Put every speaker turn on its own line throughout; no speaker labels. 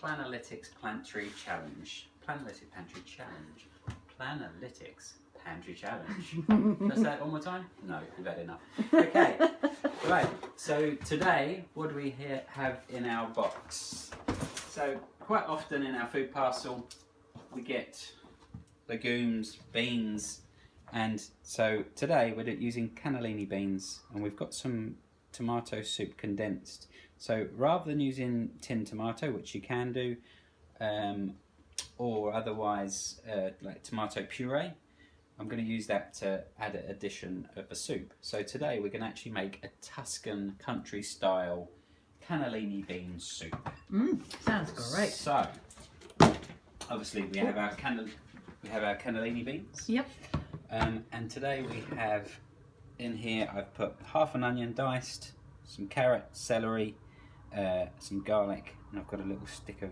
Planalytics Pantry Challenge. Planalytics Pantry Challenge. Planalytics Pantry Challenge. Let's say it one more time? No, we've had enough. Okay, right, so today, what do we have in our box? So, quite often in our food parcel, we get legumes, beans, and so today we're using cannellini beans, and we've got some tomato soup condensed. So rather than using tinned tomato, which you can do, or otherwise like tomato puree, I'm going to use that to add an addition of a soup. So today we're going to actually make a Tuscan country style cannellini bean soup.
Sounds great.
So obviously we have our cannellini beans.
Yep.
And today we have in here, I've put half an onion diced, some carrot, celery, some garlic, and I've got a little stick of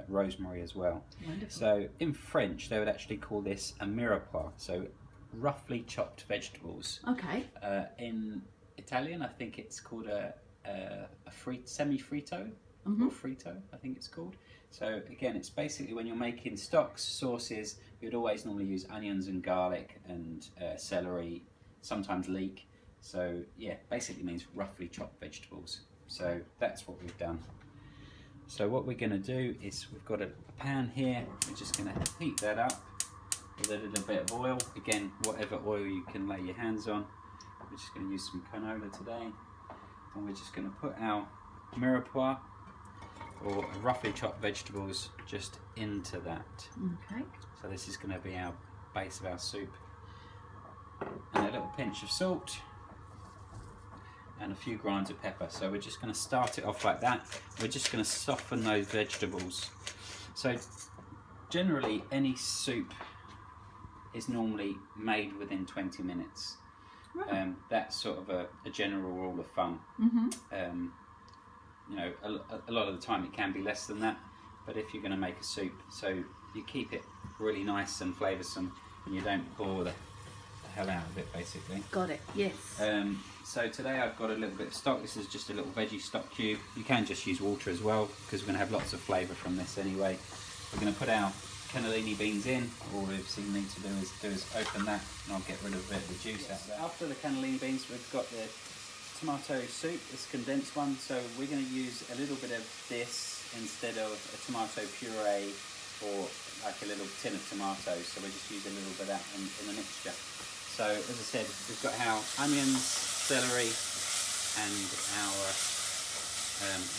rosemary as well.
Wonderful.
So in French they would actually call this a mirepoix, so roughly chopped vegetables.
Okay.
In Italian I think it's called a semi-frito, or frito I think it's called. So again, it's basically when you're making stocks, sauces, you'd always normally use onions and garlic and celery, sometimes leek. So yeah, basically means roughly chopped vegetables. So that's what we've done. So what we're going to do is we've got a pan here. We're just going to heat that up with a little bit of oil. Again, whatever oil you can lay your hands on. We're just going to use some canola today. And we're just going to put our mirepoix, or roughly chopped vegetables, just into that.
Okay.
So this is going to be our base of our soup. And a little pinch of salt. And a few grinds of pepper. So we're just going to start it off like that. We're just going to soften those vegetables. So generally any soup is normally made within 20 minutes. Right. That's sort of a general rule of thumb. You know, a lot of the time it can be less than that, but if you're going to make a soup, so you keep it really nice and flavoursome and you don't bore the hell out of it, basically.
Got it, yes.
So today I've got a little bit of stock. This is just a little veggie stock cube. You can just use water as well, because we're going to have lots of flavour from this anyway. We're going to put our cannellini beans in. All we've seen need to do is open that, and I'll get rid of a bit of the juice out of that. After the cannellini beans, we've got the tomato soup, this condensed one. So we're going to use a little bit of this instead of a tomato puree or like a little tin of tomatoes. So we just use a little bit of that in the mixture. So as I said, we've got our onions, celery, and our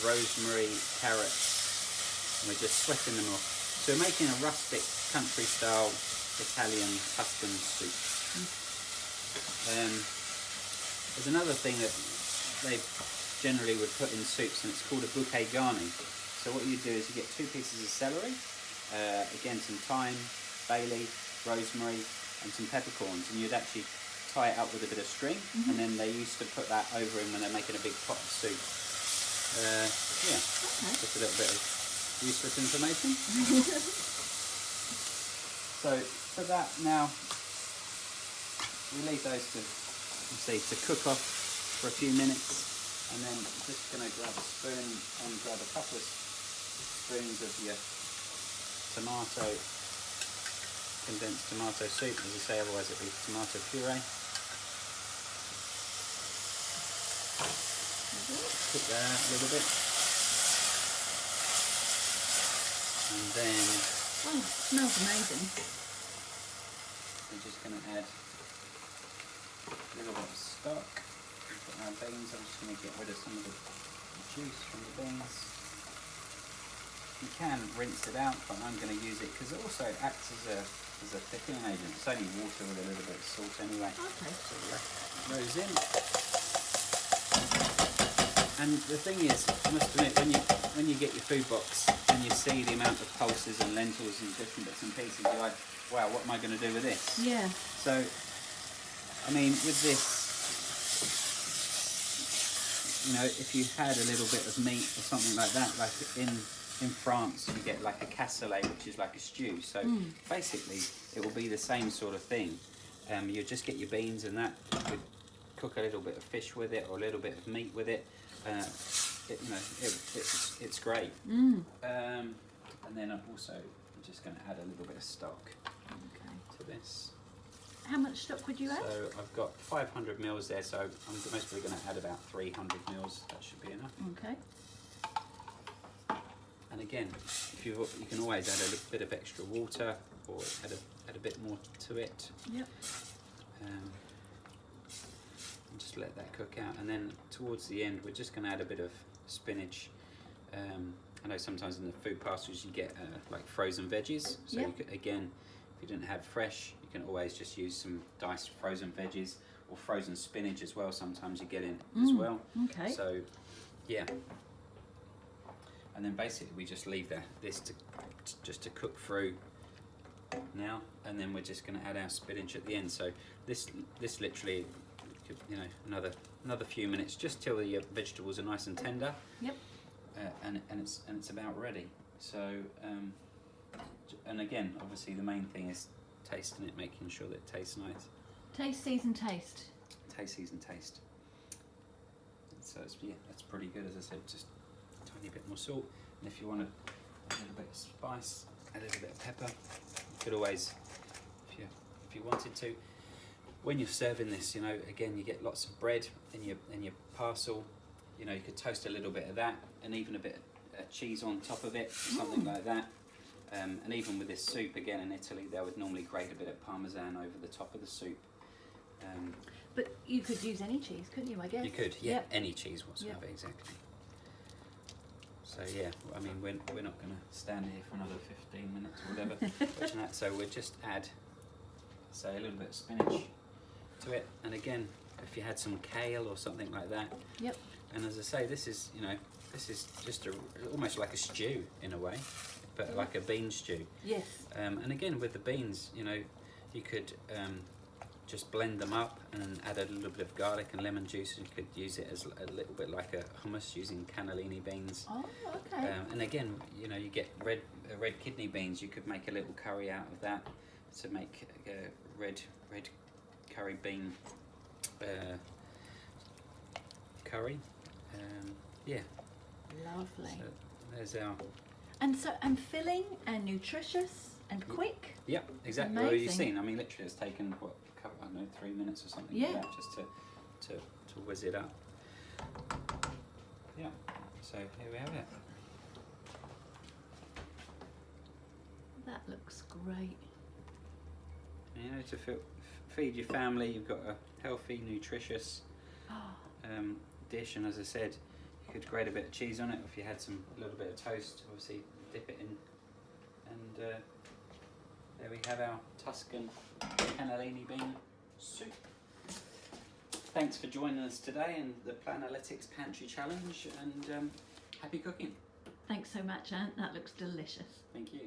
rosemary, carrots, and we're just sweating them off. So we're making a rustic country style Italian Tuscan soup. There's another thing that they generally would put in soups, and it's called a bouquet garni. So what you do is you get 2 pieces of celery, again some thyme, bay leaf, rosemary, and some peppercorns, and you'd actually tie it up with a bit of string, and then they used to put that over in when they're making a big pot of soup. Yeah, okay. Just a little bit of useless information. So for that now, we leave those to cook off for a few minutes, and then just going to grab a spoon and grab a couple of spoons of your condensed tomato soup, as I say, otherwise it'll be tomato puree. Cook that out a little bit. And then...
Oh, it smells amazing.
We're just going to add a little bit of stock. Put our beans. I'm just going to get rid of some of the juice from the beans. You can rinse it out, but I'm going to use it because it also acts as a thickening agent. It's only water with a little bit of salt anyway.
Okay.
So those in. And the thing is, I must admit, when you get your food box and you see the amount of pulses and lentils and different bits and pieces, you're like, wow, what am I going to do with this? Yeah. So, I mean, with this, you know, if you had a little bit of meat or something like that, like in France you get like a cassoulet, which is like a stew. So basically it will be the same sort of thing. You just get your beans and that, you could cook a little bit of fish with it or a little bit of meat with it. it's great.
Mm.
And then I'm just going to add a little bit of stock
Okay.
to this.
How much stock would you add?
So I've got 500 mils there, so I'm mostly going to add about 300 mils. That should be enough.
Okay.
And again, if you can always add a little bit of extra water or add a bit more to it.
Yep.
And just let that cook out. And then towards the end, we're just going to add a bit of spinach. I know sometimes in the food pastries you get like frozen veggies. So
Yep.
you could, again, if you didn't have fresh, you can always just use some diced frozen veggies or frozen spinach as well. Sometimes you get in as well.
Okay.
So, yeah. And then basically we just leave this to cook through now, and then we're just going to add our spinach at the end. So this literally, another few minutes, just till the vegetables are nice and tender.
Yep.
And it's about ready. So and again, obviously the main thing is tasting it, making sure that it tastes nice.
Taste, season, taste.
Taste, season, taste. So that's pretty good. As I said, just a tiny bit more salt, and if you want a little bit of spice, a little bit of pepper, you could always, if you wanted to. When you're serving this, again, you get lots of bread in your parcel. You could toast a little bit of that, and even a bit of cheese on top of it, something like that. And even with this soup, again in Italy, they would normally grate a bit of parmesan over the top of the soup.
But you could use any cheese, couldn't you? I guess.
You could, yeah,
Yep.
any cheese whatsoever, exactly. So yeah, I mean, we're not going to stand here for another 15 minutes or whatever watching that. So we'll just add, say, a little bit of spinach to it, and again, if you had some kale or something like that.
Yep.
And as I say, this is just almost like a stew in a way, but like a bean stew.
Yes.
And again, with the beans, you could just blend them up and add a little bit of garlic and lemon juice. You could use it as a little bit like a hummus using cannellini beans.
Oh, okay.
And again, you get red kidney beans. You could make a little curry out of that to make red curry bean curry. Yeah.
Lovely.
So there's our.
And filling and nutritious and quick.
Yep, exactly. Well, you've
Amazing.
seen. I mean, literally, it's taken I don't know, 3 minutes or something
Yeah.
like that just to whiz it up. Yeah. So here we have it.
That looks great.
To feed your family, you've got a healthy, nutritious dish, and as I said, you could grate a bit of cheese on it. If you had a little bit of toast, obviously dip it in, and there we have our Tuscan cannellini bean soup. Thanks for joining us today in the Planalytics Pantry Challenge, and happy cooking.
Thanks so much, Ant. That looks delicious.
Thank you.